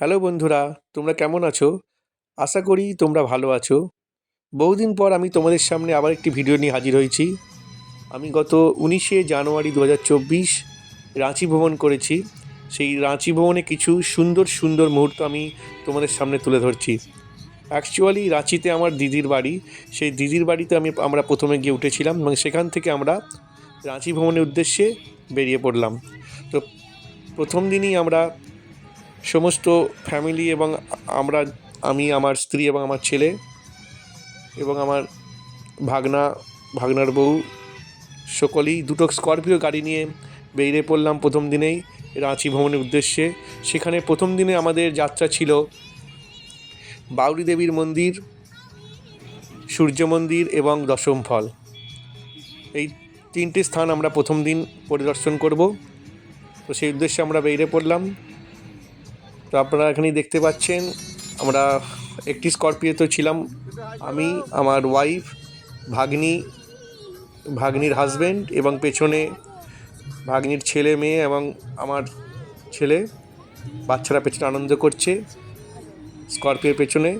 Hello বন্ধুরা, তোমরা কেমন আছো? আশা করি তোমরা ভালো আছো। বহুদিন পর আমি তোমাদের সামনে আবার একটি ভিডিও নিয়ে হাজির হয়েছি। আমি গত 19শে জানুয়ারি 2024 রাঁচি ভ্রমণ করেছি। সেই রাঁচি ভ্রমণে কিছু সুন্দর সুন্দর মুহূর্ত আমি তোমাদের সামনে তুলে ধরছি। অ্যাকচুয়ালি রাঁচিতে আমার দিদির বাড়ি। সেই দিদির বাড়িতে আমরা প্রথমে গিয়ে উঠেছিলাম এবং সেখান থেকে আমরা রাঁচি ভ্রমণের উদ্দেশ্যে বেরিয়ে পড়লাম। তো প্রথম দিনই আমরা সমস্ত ফ্যামিলি এবং আমরা আমি আমার স্ত্রী এবং আমার ছেলে এবং আমার ভাগনার বউ সকলেই দুটো স্করপিও গাড়ি নিয়ে বেরিয়ে পড়লাম প্রথম দিনেই রাঁচি ভ্রমণের উদ্দেশ্যে। সেখানে প্রথম দিনে আমাদের যাত্রা ছিল বাউরি দেবীর মন্দির, সূর্য মন্দির এবং দশম ফল। এই তিনটে স্থান আমরা প্রথম দিন পরিদর্শন করব। তো সেই উদ্দেশ্যে আমরা বেরিয়ে পড়লাম। তো আপনারা এখানেই দেখতে পাচ্ছেন আমরা একটি স্করপিওতে ছিলাম, আমি, আমার ওয়াইফ, ভাগ্নির হাজব্যান্ড এবং পেছনে ভাগ্নির ছেলে মেয়ে এবং আমার ছেলে। বাচ্চারা পেছনে আনন্দ করছে স্করপিওর পেছনে।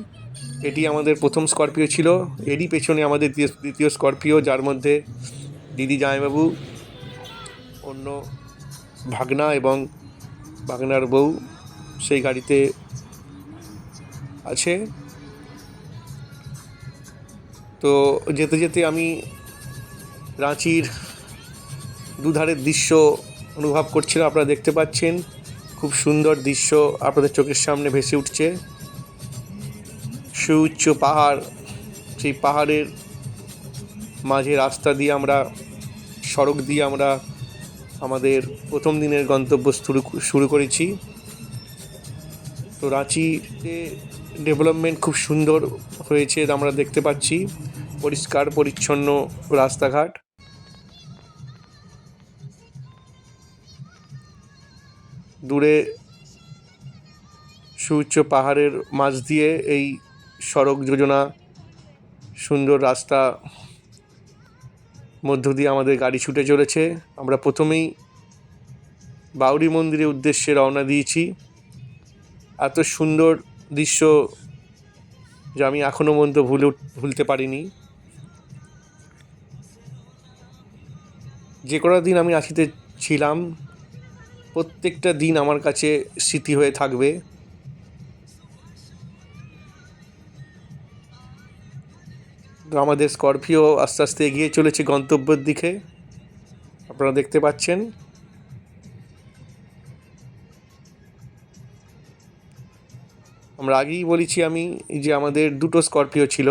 এটি আমাদের প্রথম স্করপিও ছিল। এরই পেছনে আমাদের দ্বিতীয় স্করপিও, যার মধ্যে দিদি জামাইবাবু, অন্য ভাগনা এবং ভাগনার বউ সেই গাড়িতে আছে। তো যেতে যেতে আমি রাঁচির দুধারের দৃশ্য অনুভব করছিলাম। আপনারা দেখতে পাচ্ছেন খুব সুন্দর দৃশ্য আপনাদের চোখের সামনে ভেসে উঠছে। সুউচ্চ পাহাড়, সেই পাহাড়ের মাঝে রাস্তা দিয়ে সড়ক দিয়ে আমরা আমাদের প্রথম দিনের গন্তব্য শুরু করেছি। তো রাঁচিতে ডেভেলপমেন্ট খুব সুন্দর হয়েছে আমরা দেখতে পাচ্ছি। পরিষ্কার পরিচ্ছন্ন রাস্তাঘাট। দূরে সুউচ্চ পাহাড়ের মাঝ দিয়ে এই সড়ক যোজনা সুন্দর রাস্তা মধ্য দিয়ে আমাদের গাড়ি ছুটে চলেছে। আমরা প্রথমেই বাউরি মন্দিরের উদ্দেশ্যে রওনা দিয়েছি। এত সুন্দর দৃশ্য যা আমি এখনও পর্যন্ত ভুলতে পারিনি। যে কটা দিন আমি রাঁচিতে ছিলাম প্রত্যেকটা দিন আমার কাছে স্মৃতি হয়ে থাকবে। আমাদের স্করপিও আস্তে আস্তে এগিয়ে চলেছে গন্তব্যের দিকে, আপনারা দেখতে পাচ্ছেন। আমরা আগেই বলেছি আমি যে আমাদের দুটো স্করপিও ছিল।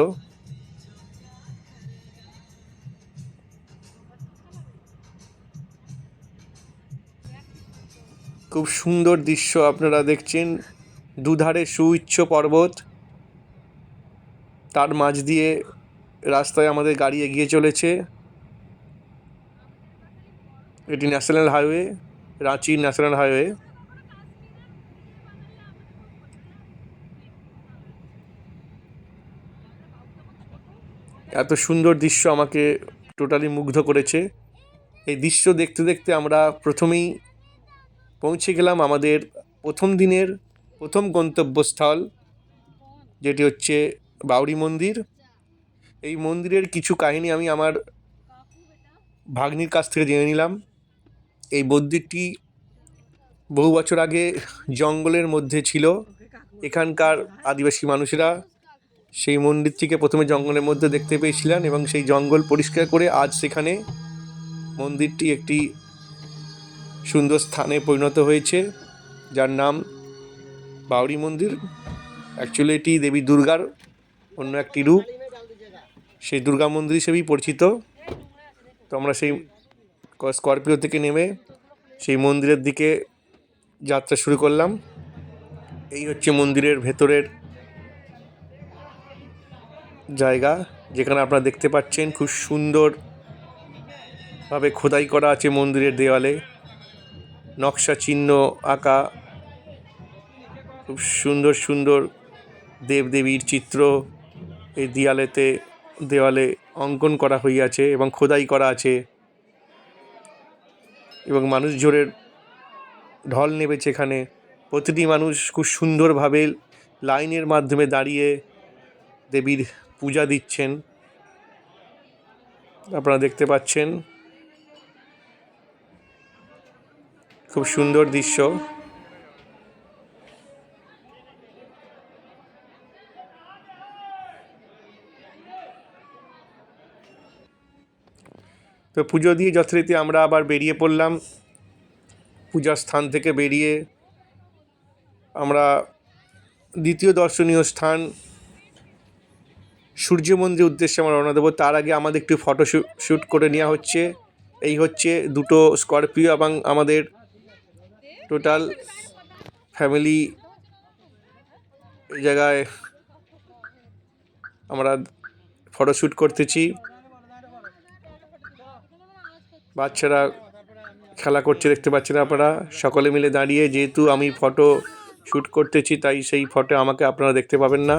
খুব সুন্দর দৃশ্য আপনারা দেখছেন। দুধারে সুউচ্চ পর্বত, তার মাঝ দিয়ে রাস্তায় আমাদের গাড়ি এগিয়ে চলেছে। এটি national highway, Ranchi national highway. এত সুন্দর দৃশ্য আমাকে টোটালি মুগ্ধ করেছে। এই দৃশ্য দেখতে দেখতে আমরা প্রথমেই পৌঁছে গেলাম আমাদের প্রথম দিনের প্রথম গন্তব্যস্থল, যেটি হচ্ছে বাউরি মন্দির। এই মন্দিরের কিছু কাহিনী আমি আমার ভাগ্নির কাছ থেকে জেনে নিলাম। এই মন্দিরটি বহু বছর আগে জঙ্গলের মধ্যে ছিল। এখানকার আদিবাসী মানুষেরা সেই মন্দিরটিকে প্রথমে জঙ্গলের মধ্যে দেখতে পেয়েছিলেন এবং সেই জঙ্গল পরিষ্কার করে আজ সেখানে মন্দিরটি একটি সুন্দর স্থানে পরিণত হয়েছে, যার নাম বাউরি মন্দির। অ্যাকচুয়ালি এটি দেবী দুর্গার অন্য একটি রূপ, সেই দুর্গা মন্দির হিসেবেই পরিচিত। তো আমরা সেই স্করপিও থেকে নেমে সেই মন্দিরের দিকে যাত্রা শুরু করলাম। এই হচ্ছে মন্দিরের ভেতরের জায়গা, যেখানে আপনারা দেখতে পাচ্ছেন খুব সুন্দরভাবে খোদাই করা আছে মন্দিরের দেওয়ালে, নকশা চিহ্ন আঁকা, খুব সুন্দর সুন্দর দেবদেবীর চিত্র এই দেওয়ালে অঙ্কন করা হইয়াছে এবং খোদাই করা আছে। এবং মানুষজনের ঢল নেমেছে এখানে প্রতিটি মানুষ খুব সুন্দরভাবে লাইনের মাধ্যমে দাঁড়িয়ে দেবীর পূজা দিচ্ছেন, আপনারা দেখতে পাচ্ছেন। খুব সুন্দর দৃশ্য। তো পুজো দিয়ে যথারীতি আমরা আবার বেরিয়ে পড়লাম। পূজার স্থান থেকে বেরিয়ে আমরা দ্বিতীয় দর্শনীয় স্থান সূর্য মন্দিরের উদ্দেশ্যে আমরা রওনা দেবো। তার আগে আমাদের একটু ফটো শ্যুট করে নেওয়া হচ্ছে। এই হচ্ছে দুটো স্করপিও এবং আমাদের টোটাল ফ্যামিলি এই জায়গায় আমরা ফটোশ্যুট করতেছি। বাচ্চারা খেলা করছে, দেখতে পাচ্ছেন আপনারা। সকলে মিলে দাঁড়িয়ে, যেহেতু আমি ফটো শ্যুট করতেছি তাই সেই ফটো আমাকে আপনারা দেখতে পাবেন না।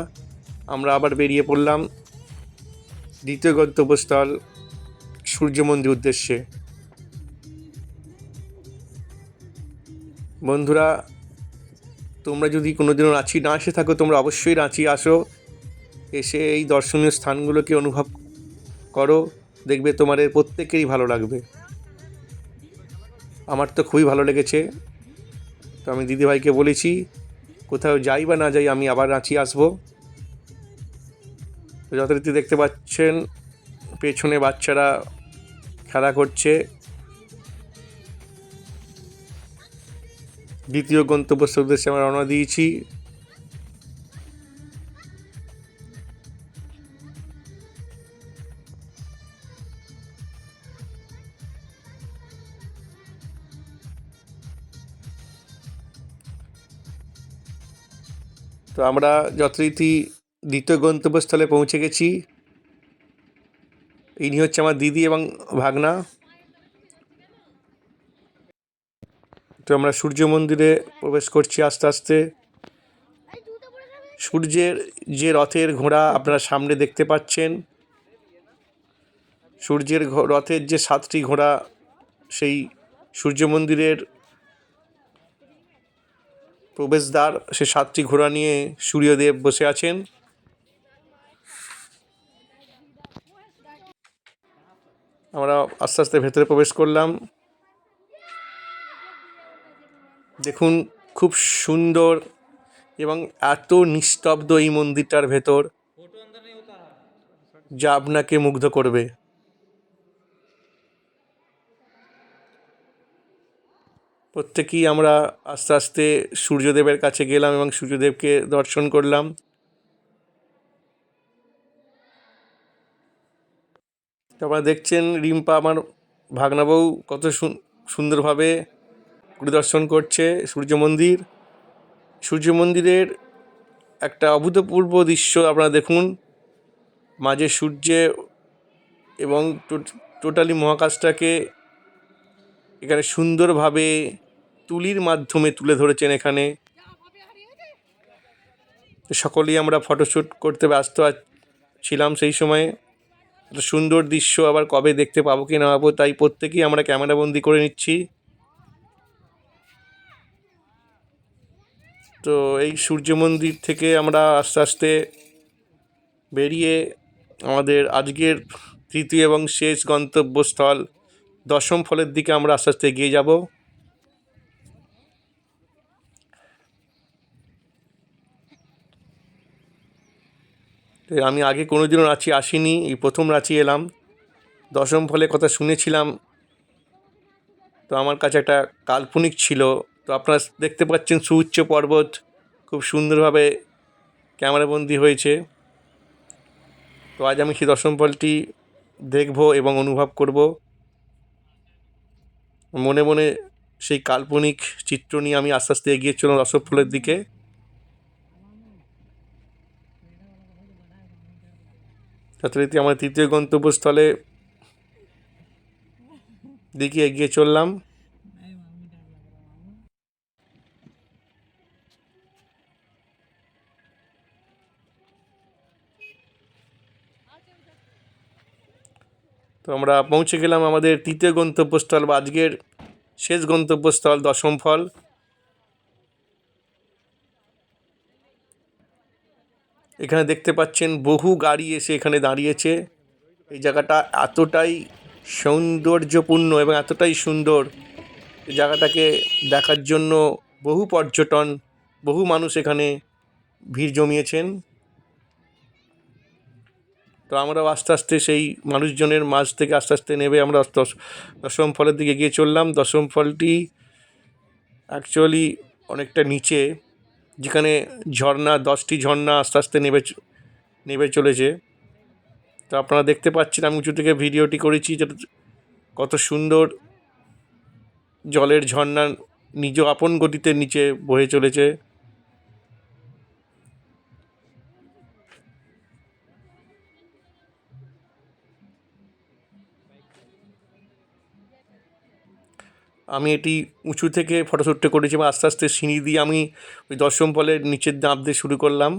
আমরা আবার বেরিয়ে পড়লাম দ্বিতীয় গন্তব্যস্থল সূর্য মন্দির উদ্দেশ্যে। বন্ধুরা, তোমরা যদি কোনোদিনও রাঁচি না এসে থাকো, তোমরা অবশ্যই রাঁচি আসো, এসে এই দর্শনীয় স্থানগুলোকে অনুভব করো। দেখবে তোমাদের প্রত্যেকেরই ভালো লাগবে। আমার তো খুবই ভালো লেগেছে। তো আমি দিদিভাইকে বলেছি কোথাও যাই বা না যাই, আমি আবার রাঁচি আসবো। তো যথারীতি দেখতে পাচ্ছেন পেছনে বাচ্চারা খেলা করছে। দ্বিতীয় গন্তব্যস্থল উদ্দেশ্যে আমরা রওনা দিয়েছি। তো আমরা যথারীতি দ্বিতীয় গন্তব্যস্থলে পৌঁছে গেছি। ইনি হচ্ছে আমার দিদি এবং ভাগনা। তো আমরা সূর্য মন্দিরে প্রবেশ করছি আস্তে আস্তে। সূর্যের যে রথের ঘোড়া আপনারা সামনে দেখতে পাচ্ছেন, সূর্যের রথের যে 7টি ঘোড়া, সেই সূর্য মন্দিরের প্রবেশদ্বার, সে 7টি ঘোড়া নিয়ে সূর্যদেব বসে আছেন। আমরা আস্তে আস্তে ভেতরে প্রবেশ করলাম। দেখুন, খুব সুন্দর এবং এত নিস্তব্ধ এই মন্দিরটার ভেতর, যা আপনাকে মুগ্ধ করবে। প্রত্যেকেই আমরা আস্তে আস্তে সূর্যদেবের কাছে গেলাম এবং সূর্যদেবকে দর্শন করলাম। আপনারা দেখছেন রিম্পা, আমার ভাগনা বউ, কত সুন্দরভাবে পরিদর্শন করছে সূর্য মন্দির। সূর্য মন্দিরের একটা অভূতপূর্ব দৃশ্য আপনারা দেখুন। মাঝে সূর্যে এবং টোটালি মহাকাশটাকে এখানে সুন্দরভাবে তুলির মাধ্যমে তুলে ধরেছেন। এখানে সকলেই আমরা ফটোশ্যুট করতে ব্যস্ত ছিলাম সেই সময়ে। এত সুন্দর দৃশ্য আবার কবে দেখতে পাবো কি না পাবো, তাই প্রত্যেকেই আমরা ক্যামেরাবন্দি করে নিচ্ছি। তো এই সূর্য মন্দির থেকে আমরা আস্তে আস্তে বেরিয়ে আমাদের আজকের তৃতীয় এবং শেষ গন্তব্যস্থল দশম ফলের দিকে আমরা আস্তে আস্তে এগিয়ে যাব। আমি আগে কোনোদিনও রাঁচি আসিনি, এই প্রথম রাঁচি এলাম। দশম ফলের কথা শুনেছিলাম, তো আমার কাছে একটা কাল্পনিক ছিল। তো আপনারা দেখতে পাচ্ছেন সুউচ্চ পর্বত খুব সুন্দরভাবে ক্যামেরাবন্দি হয়েছে। তো আজ আমি সেই দশম ফলটি দেখব এবং অনুভব করব। মনে মনে সেই কাল্পনিক চিত্র নিয়ে আমি আস্তে আস্তে এগিয়ে চললাম দশম ফলের দিকে। যথারীতি আমার তৃতীয় গন্তব্যস্থলে দিকে এগিয়ে চললাম। তো আমরা পৌঁছে গেলাম আমাদের তৃতীয় গন্তব্যস্থল বা আজকের শেষ গন্তব্যস্থল দশম ফল। এখানে দেখতে পাচ্ছেন বহু গাড়ি এসে এখানে দাঁড়িয়েছে। এই জায়গাটা এতটাই সৌন্দর্যপূর্ণ এবং এতটাই সুন্দর, এই জায়গাটাকে দেখার জন্য বহু পর্যটন, বহু মানুষ এখানে ভিড় জমিয়েছেন। তো আমরাও আস্তে আস্তে সেই মানুষজনের মাঝ থেকে আস্তে আস্তে নেমে আমরা দশম ফলের দিকে এগিয়ে চললাম। দশম ফলটি অ্যাকচুয়ালি অনেকটা নিচে, যেখানে ঝর্ণা 10টি ঝর্ণা আস্তে আস্তে নেমে চলেছে। তো আপনারা দেখতে পাচ্ছেন আমি উঁচু থেকে ভিডিওটি করেছি, যেটা কত সুন্দর জলের ঝর্ণা নিজ আপন গতিতে নিচে বয়ে চলেছে। আমি এটি উঁচু থেকে ফটোশ্যুটটা করেছি এবং আস্তে আস্তে সিঁড়ি দিয়ে আমি ওই দশম ফলের নিচের নামতে শুরু করলাম।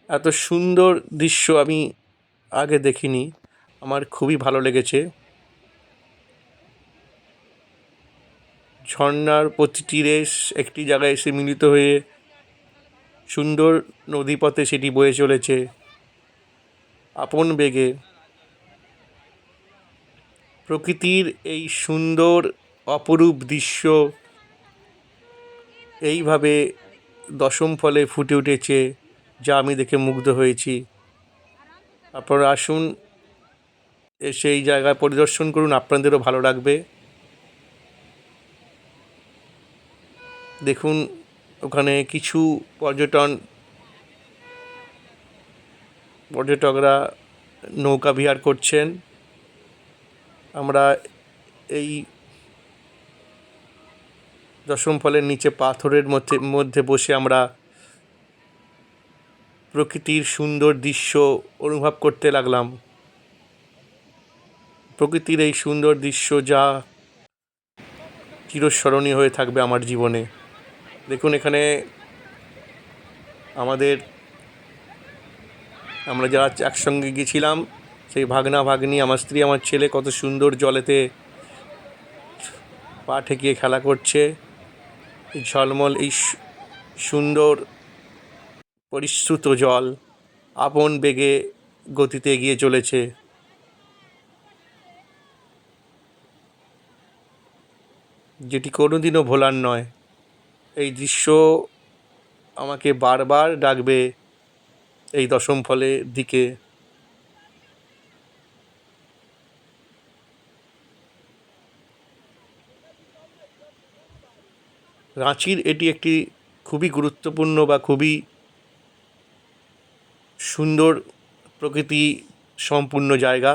এত সুন্দর দৃশ্য আমি আগে দেখিনি, আমার খুবই ভালো লেগেছে। ঝর্ণার প্রতিটি রেশ একটি জায়গায় এসে মিলিত হয়ে সুন্দর নদীপথে সেটি বয়ে চলেছে আপন বেগে। প্রকৃতির এই সুন্দর অপরূপ দৃশ্য এইভাবে দশম ফলে ফুটে উঠেছে, যা আমি দেখে মুগ্ধ হয়েছি। আপনারা আসুন, এসে এই জায়গায় পরিদর্শন করুন, আপনাদেরও ভালো লাগবে। দেখুন ওখানে কিছু পর্যটকরা নৌকা বিহার করছেন। আমরা এই দশম ফলের নিচে পাথরের মধ্যে বসে আমরা প্রকৃতির সুন্দর দৃশ্য অনুভব করতে লাগলাম। প্রকৃতির এই সুন্দর দৃশ্য যা চিরস্মরণীয় হয়ে থাকবে আমার জীবনে। দেখুন এখানে আমরা যারা একসঙ্গে গেছিলাম, সেই ভাগনা ভাগ্নি, আমার স্ত্রী, আমার ছেলে কত সুন্দর জলেতে পা ঠেকিয়ে খেলা করছে। এই ঝলমল এই সুন্দর পরিশ্রুত জল আপন বেগে গতিতে এগিয়ে চলেছে, যেটি কোনোদিনও ভোলার নয়। এই দৃশ্য আমাকে বারবার ডাকবে এই দশম ফলের দিকে। রাঁচির এটি একটি খুবই গুরুত্বপূর্ণ বা খুবই সুন্দর প্রকৃতি সম্পূর্ণ জায়গা।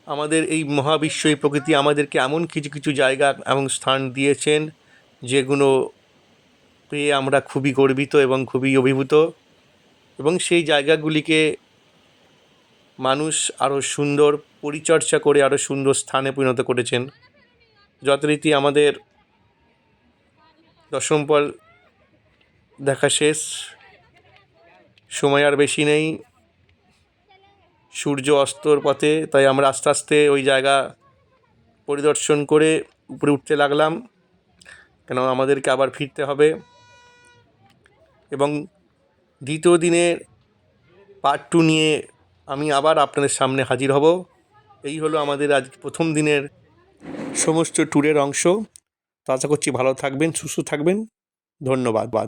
আমাদের এই মহাবিশ্ব, এই প্রকৃতি আমাদেরকে এমন কিছু কিছু জায়গা এবং স্থান দিয়েছেন, যেগুলো পেয়ে আমরা খুবই গর্বিত এবং খুবই অভিভূত। এবং সেই জায়গাগুলিকে মানুষ আরও সুন্দর পরিচর্যা করে আরও সুন্দর স্থানে পরিণত করেছেন। যথারীতি আমাদের দশম ফল দেখা শেষ, সময় আর বেশি নেই, সূর্য অস্তর পথে। তাই আমরা আস্তে আস্তে ওই জায়গা পরিদর্শন করে উপরে উঠতে লাগলাম, কেন আমাদেরকে আবার ফিরতে হবে। এবং দ্বিতীয় দিনের পার্ট 2 নিয়ে আমি আবার আপনাদের সামনে হাজির হব। এই হলো আমাদের আজ প্রথম দিনের সমস্ত ট্যুরের অংশ। তো আশা করছি ভালো থাকবেন, সুস্থ থাকবেন। ধন্যবাদ।